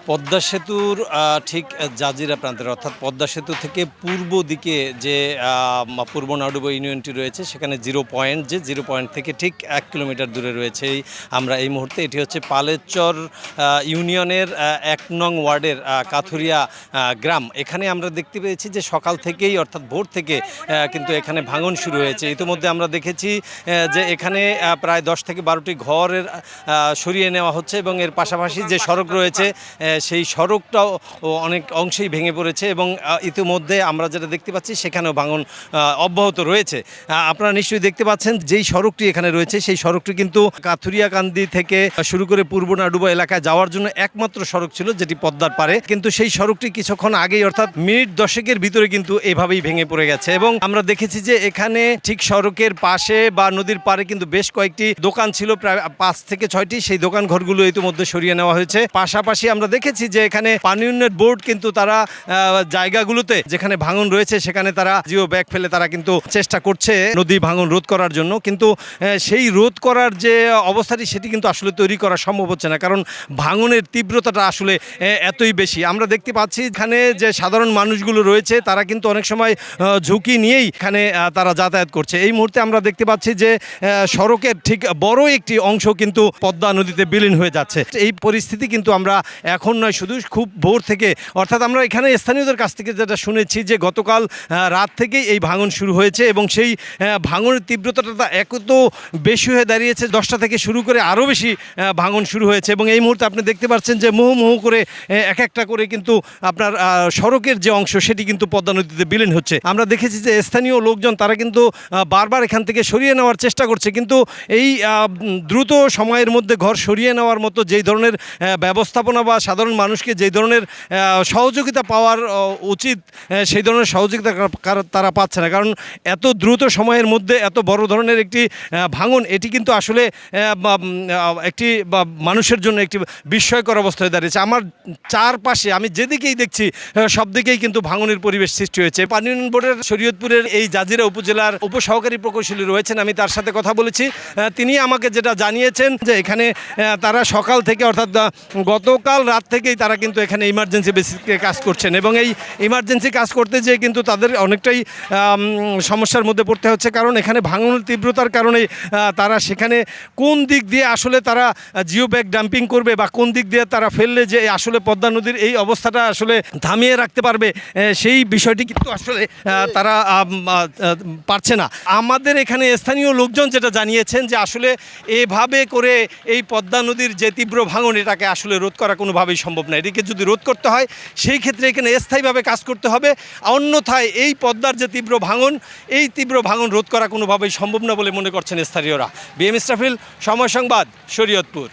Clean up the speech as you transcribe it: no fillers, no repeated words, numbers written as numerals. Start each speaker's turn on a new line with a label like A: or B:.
A: পদ্মা সেতুর ঠিক জাজিরা প্রান্তের অর্থাৎ পদ্মা সেতু থেকে পূর্ব দিকে যে পূর্ব নাডুবা ইউনিয়নটি রয়েছে সেখানে জিরো পয়েন্ট থেকে ঠিক 1 কিলোমিটার দূরে রয়েছে আমরা এই মুহূর্তে। এটি হচ্ছে পালেচর ইউনিয়নের 1 নং ওয়ার্ডের কাথুরিয়া গ্রাম। এখানে আমরা দেখতে পেয়েছি যে সকাল থেকেই অর্থাৎ ভোর থেকে কিন্তু এখানে ভাঙন শুরু হয়েছে। ইতিমধ্যে আমরা দেখেছি যে এখানে প্রায় 10 থেকে 12টি ঘরের সরিয়ে নেওয়া হচ্ছে এবং এর পাশাপাশি যে সড়ক রয়েছে সেই সড়কটাও অনেক অংশেই ভেঙে পড়েছে এবং ইতিমধ্যে আমরা যেটা দেখতে পাচ্ছি সেখানেও ভাঙন অব্যাহত রয়েছে। আপনারা নিশ্চয়ই দেখতে পাচ্ছেন যেই সড়কটি এখানে রয়েছে সেই সড়কটি কিন্তু কাথুরিয়াকান্দি থেকে শুরু করে পূর্ব নাডুবা এলাকায় যাওয়ার জন্য একমাত্র সড়ক ছিল যেটি পদ্মার পারে, কিন্তু সেই সড়কটি কিছুক্ষণ আগেই অর্থাৎ মিনিট 10-এর ভিতরে কিন্তু এভাবেই ভেঙে পড়ে গেছে এবং আমরা দেখেছি যে এখানে ঠিক সড়কের পাশে বা নদীর পারে কিন্তু বেশ কয়েকটি দোকান ছিল, প্রায় 5 থেকে 6টি। সেই দোকান ঘরগুলো ইতিমধ্যে সরিয়ে নেওয়া হয়েছে। পাশাপাশি আমরা দেখেছি যে এখানে পানি উন্নয়ন বোর্ড কিন্তু তারা জায়গাগুলোতে যেখানে ভাঙন রয়েছে সেখানে তারা জিও ব্যাগ ফেলে তারা কিন্তু চেষ্টা করছে নদী ভাঙন রোধ করার জন্য, কিন্তু সেই রোধ করার যে অবস্থাটি সেটি কিন্তু আসলে তৈরি করা সম্ভব হচ্ছে না, কারণ ভাঙনের তীব্রতাটা আসলে এতই বেশি। আমরা দেখতে পাচ্ছি এখানে যে সাধারণ মানুষগুলো রয়েছে তারা কিন্তু অনেক সময় ঝুঁকি নিয়েই এখানে তারা যাতায়াত করছে। এই মুহূর্তে আমরা দেখতে পাচ্ছি যে সড়কের ঠিক বড় একটি অংশ কিন্তু পদ্মা নদীতে বিলীন হয়ে যাচ্ছে। এই পরিস্থিতি কিন্তু আমরা এখন নয়, শুধু খুব ভোর থেকে, অর্থাৎ আমরা এখানে স্থানীয়দের কাছ থেকে যেটা শুনেছি যে গতকাল রাত থেকেই এই ভাঙন শুরু হয়েছে এবং সেই ভাঙনের তীব্রতাটা এত বেশি হয়ে দাঁড়িয়েছে 10টা থেকে শুরু করে আরও বেশি ভাঙন শুরু হয়েছে এবং এই মুহূর্তে আপনি দেখতে পাচ্ছেন যে মুহু করে এক একটা করে কিন্তু আপনার সড়কের যে অংশ সেটি কিন্তু পদ্মা নদীতে বিলীন হচ্ছে। আমরা দেখেছি যে স্থানীয় লোকজন তারা কিন্তু বারবার এখান থেকে সরিয়ে নেওয়ার চেষ্টা করছে, কিন্তু এই দ্রুত সময়ের মধ্যে ঘর সরিয়ে নেওয়ার মতো যেই ধরনের ব্যবস্থাপনা বা সাধারণ মানুষকে যেই ধরনের সহযোগিতা পাওয়ার উচিত সেই ধরনের সহযোগিতা তারা পাচ্ছে না, কারণ এত দ্রুত সময়ের মধ্যে এত বড় ধরনের একটি ভাঙন এটি কিন্তু আসলে একটি মানুষের জন্য একটি বিস্ময়কর অবস্থায় দাঁড়িয়েছে। আমার চারপাশে আমি যেদিকেই দেখছি সব দিকেই কিন্তু ভাঙনের পরিবেশ সৃষ্টি হয়েছে। পানি উন্নয়ন বোর্ডের শরীয়তপুরের এই জাজিরা উপজেলার উপসহকারী প্রকৌশলী রয়েছেন, আমি তার সাথে কথা বলেছি। তিনি আমাকে যেটা জানিয়েছেন যে এখানে তারা সকাল থেকে অর্থাৎ গতকাল রাত থেকেই তারা কিন্তু এখানে ইমার্জেন্সি বেসিসে কাজ করছেন এবং এই ইমার্জেন্সি কাজ করতে যেয়ে কিন্তু তাদের অনেকটাই সমস্যার মধ্যে পড়তে হচ্ছে, কারণ এখানে ভাঙনের তীব্রতার কারণে তারা সেখানে কোন দিক দিয়ে আসলে তারা জিও ব্যাগ ডাম্পিং করবে বা কোন দিক দিয়ে তারা ফেললে যে আসলে পদ্মা নদীর এই অবস্থাটা আসলে থামিয়ে রাখতে পারবে সেই বিষয়টি কিন্তু আসলে তারা পারছে না। আমাদের এখানে স্থানীয় লোকজন যেটা জানিয়েছেন যে আসলে এভাবে করে এই পদ্মা নদীর যে তীব্র ভাঙন এটাকে আসলে রোধ করা কোনোভাবেই সম্ভব না। এটিকে যদি রোধ করতে হয় সেই ক্ষেত্রে এখানে স্থায়ীভাবে কাজ করতে হবে, অন্যথায় এই পদ্মার যে তীব্র ভাঙন এই তীব্র ভাঙন রোধ করা কোনোভাবেই সম্ভব না বলে মনে করছেন স্থানীয়রা। বিএম ইসরাফিল, সময় সংবাদ, শরীয়তপুর।